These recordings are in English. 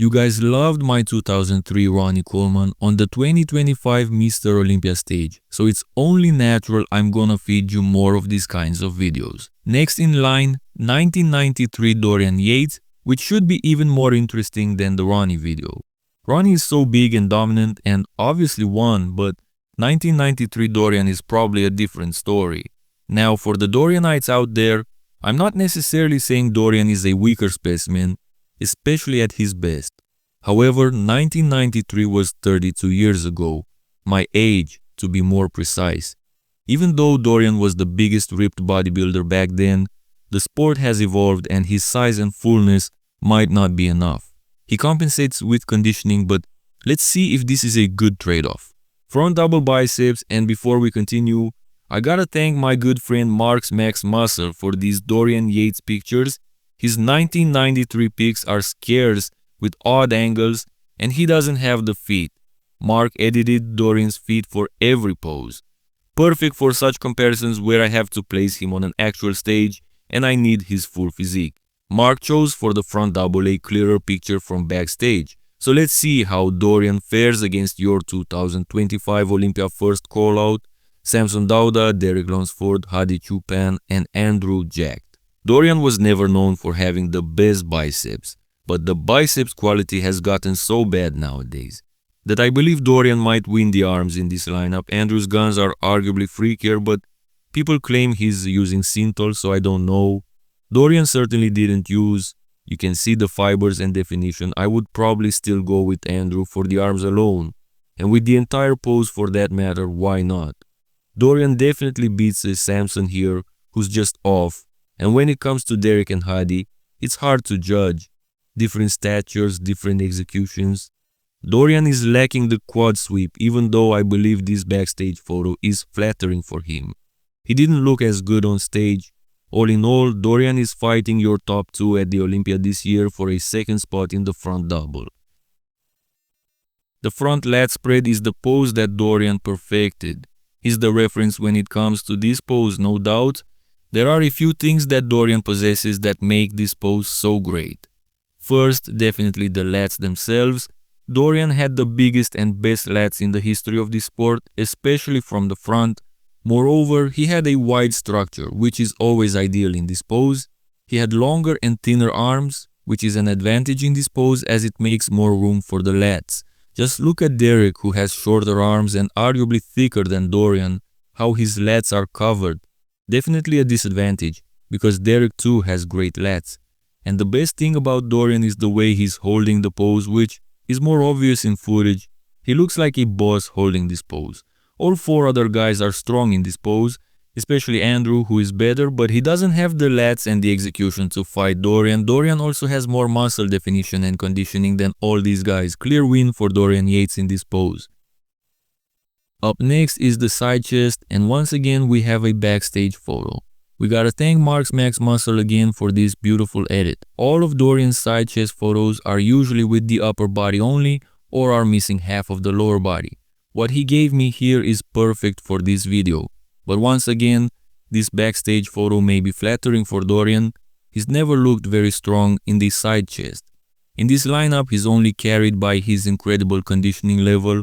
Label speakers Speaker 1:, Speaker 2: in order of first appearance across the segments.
Speaker 1: You guys loved my 2003 Ronnie Coleman on the 2025 Mr. Olympia stage, so it's only natural I'm gonna feed you more of these kinds of videos. Next in line, 1993 Dorian Yates, which should be even more interesting than the Ronnie video. Ronnie is so big and dominant and obviously won, but 1993 Dorian is probably a different story. Now for the Dorianites out there, I'm not necessarily saying Dorian is a weaker specimen, especially at his best. However, 1993 was 32 years ago, my age to be more precise. Even though Dorian was the biggest ripped bodybuilder back then, the sport has evolved and his size and fullness might not be enough. He compensates with conditioning, but let's see if this is a good trade-off. Front double biceps, and before we continue, I gotta thank my good friend Mark's Max Muscle for these Dorian Yates pictures. His 1993 pics are scarce with odd angles and he doesn't have the feet. Mark edited Dorian's feet for every pose. Perfect for such comparisons where I have to place him on an actual stage and I need his full physique. Mark chose for the front double a clearer picture from backstage. So let's see how Dorian fares against your 2025 Olympia first call-out, Samson Dauda, Derek Lunsford, Hadi Choopan and Andrew Jack. Dorian was never known for having the best biceps, but the biceps quality has gotten so bad nowadays that I believe Dorian might win the arms in this lineup. Andrew's guns are arguably freakier, but people claim he's using synthol, so I don't know. Dorian certainly didn't use. You can see the fibers and definition. I would probably still go with Andrew for the arms alone, and with the entire pose for that matter, why not? Dorian definitely beats a Samson here, who's just off. And when it comes to Derek and Hadi, it's hard to judge. Different statures, different executions. Dorian is lacking the quad sweep, even though I believe this backstage photo is flattering for him. He didn't look as good on stage. All in all, Dorian is fighting your top two at the Olympia this year for a second spot in the front double. The front lat spread is the pose that Dorian perfected. He's the reference when it comes to this pose, no doubt. There are a few things that Dorian possesses that make this pose so great. First, definitely the lats themselves. Dorian had the biggest and best lats in the history of this sport, especially from the front. Moreover, he had a wide structure, which is always ideal in this pose. He had longer and thinner arms, which is an advantage in this pose as it makes more room for the lats. Just look at Derek, who has shorter arms and arguably thicker than Dorian, how his lats are covered. Definitely a disadvantage, because Derek too has great lats. And the best thing about Dorian is the way he's holding the pose, which is more obvious in footage. He looks like a boss holding this pose. All four other guys are strong in this pose, especially Andrew, who is better, but he doesn't have the lats and the execution to fight Dorian. Dorian also has more muscle definition and conditioning than all these guys. Clear win for Dorian Yates in this pose. Up next is the side chest, and once again we have a backstage photo. We gotta thank Mark's Max Muscle again for this beautiful edit. All of Dorian's side chest photos are usually with the upper body only or are missing half of the lower body. What he gave me here is perfect for this video. But once again, this backstage photo may be flattering for Dorian. He's never looked very strong in the side chest. In this lineup, he's only carried by his incredible conditioning level.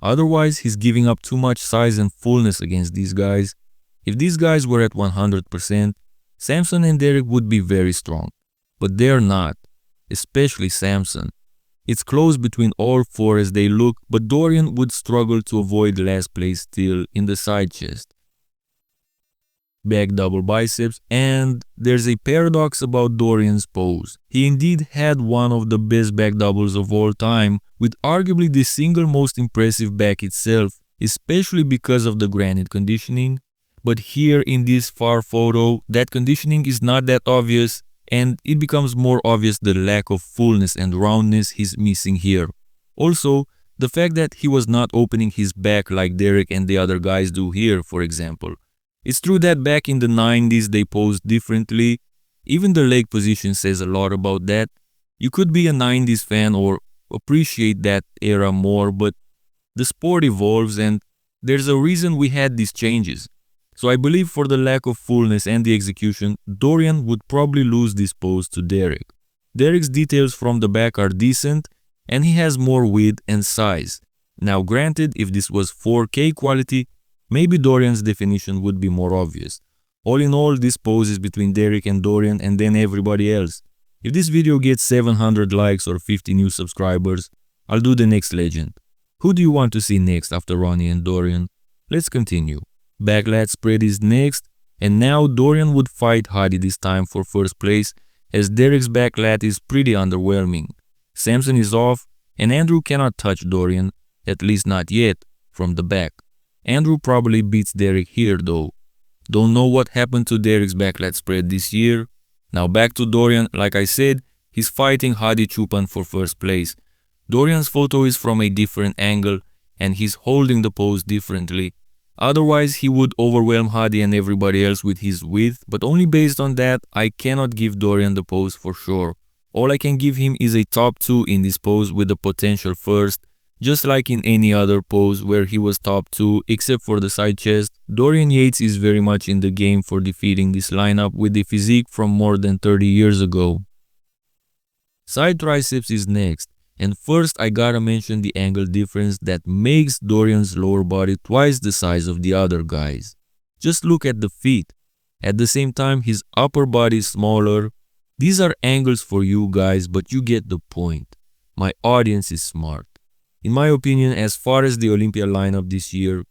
Speaker 1: Otherwise, he's giving up too much size and fullness against these guys. If these guys were at 100%, Samson and Derek would be very strong. But they're not, especially Samson. It's close between all four as they look, but Dorian would struggle to avoid last place still in the side chest. Back double biceps, and there's a paradox about Dorian's pose. He indeed had one of the best back doubles of all time, with arguably the single most impressive back itself, especially because of the granite conditioning. But here in this far photo, that conditioning is not that obvious, and it becomes more obvious the lack of fullness and roundness he's missing here. Also, the fact that he was not opening his back like Derek and the other guys do here, for example. It's true that back in the 90s they posed differently. Even the leg position says a lot about that. You could be a 90s fan or appreciate that era more, but the sport evolves and there's a reason we had these changes. So I believe for the lack of fullness and the execution, Dorian would probably lose this pose to Derek. Derek's details from the back are decent and he has more width and size. Now granted, if this was 4K quality, maybe Dorian's definition would be more obvious. All in all, this pose is between Derek and Dorian and then everybody else. If this video gets 700 likes or 50 new subscribers, I'll do the next legend. Who do you want to see next after Ronnie and Dorian? Let's continue. Backlat spread is next, and now Dorian would fight Hadi this time for first place, as Derek's backlat is pretty underwhelming. Samson is off, and Andrew cannot touch Dorian, at least not yet, from the back. Andrew probably beats Derek here though. Don't know what happened to Derek's backlat spread this year. Now back to Dorian, like I said, he's fighting Hadi Choopan for first place. Dorian's photo is from a different angle, and he's holding the pose differently. Otherwise, he would overwhelm Hadi and everybody else with his width, but only based on that, I cannot give Dorian the pose for sure. All I can give him is a top 2 in this pose with the potential first, just like in any other pose where he was top 2 except for the side chest. Dorian Yates is very much in the game for defeating this lineup with a physique from more than 30 years ago. Side triceps is next. And first I gotta mention the angle difference that makes Dorian's lower body twice the size of the other guys. Just look at the feet. At the same time, his upper body is smaller. These are angles for you guys, but you get the point. My audience is smart. In my opinion, as far as the Olympia lineup this year,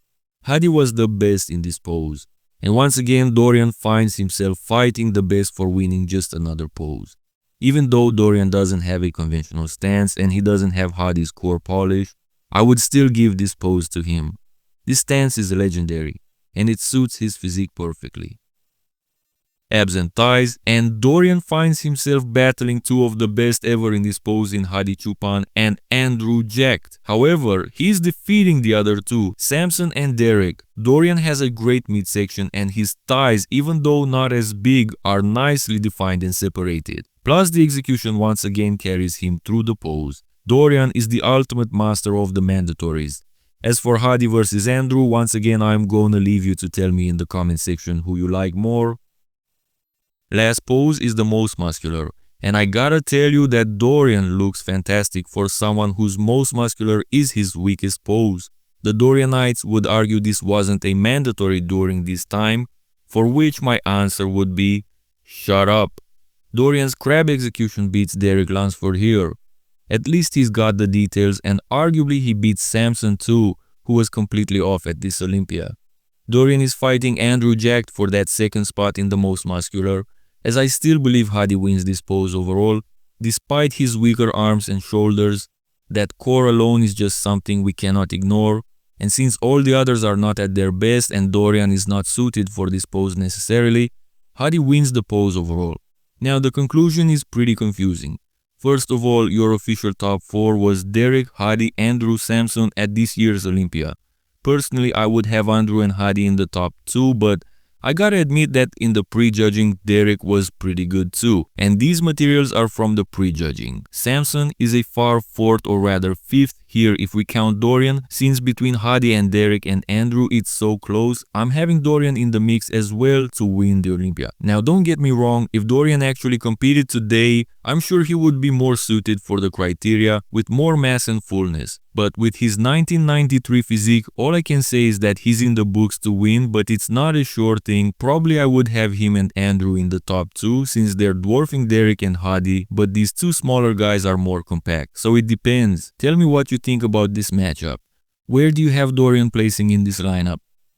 Speaker 1: Hadi was the best in this pose. And once again, Dorian finds himself fighting the best for winning just another pose. Even though Dorian doesn't have a conventional stance and he doesn't have Hadi's core polish, I would still give this pose to him. This stance is legendary, and it suits his physique perfectly. Abs and thighs, and Dorian finds himself battling two of the best ever in this pose in Hadi Choopan and Andrew Jacked. However, he's defeating the other two, Samson and Derek. Dorian has a great midsection and his thighs, even though not as big, are nicely defined and separated. Plus the execution once again carries him through the pose. Dorian is the ultimate master of the mandatories. As for Hadi versus Andrew, once again I'm gonna leave you to tell me in the comment section who you like more. Last pose is the most muscular, and I gotta tell you that Dorian looks fantastic for someone whose most muscular is his weakest pose. The Dorianites would argue this wasn't a mandatory during this time, for which my answer would be, shut up. Dorian's crab execution beats Derek Lunsford here. At least he's got the details, and arguably he beats Samson too, who was completely off at this Olympia. Dorian is fighting Andrew Jacked for that second spot in the most muscular, as I still believe Hadi wins this pose overall. Despite his weaker arms and shoulders, that core alone is just something we cannot ignore, and since all the others are not at their best and Dorian is not suited for this pose necessarily, Hadi wins the pose overall. Now the conclusion is pretty confusing. First of all, your official top 4 was Derek, Hadi, Andrew, Samson at this year's Olympia. Personally, I would have Andrew and Hadi in the top 2, but I gotta admit that in the prejudging, Derek was pretty good too. And these materials are from the prejudging. Samson is a far 4th or rather 5th here if we count Dorian. Since between Hadi and Derek and Andrew it's so close, I'm having Dorian in the mix as well to win the Olympia. Now don't get me wrong, if Dorian actually competed today, I'm sure he would be more suited for the criteria with more mass and fullness. But with his 1993 physique, all I can say is that he's in the books to win, but it's not a sure thing. Probably I would have him and Andrew in the top 2 since they're dwarfing Derek and Hadi, but these two smaller guys are more compact. So it depends. Tell me what you think about this matchup. Where do you have Dorian placing in this lineup?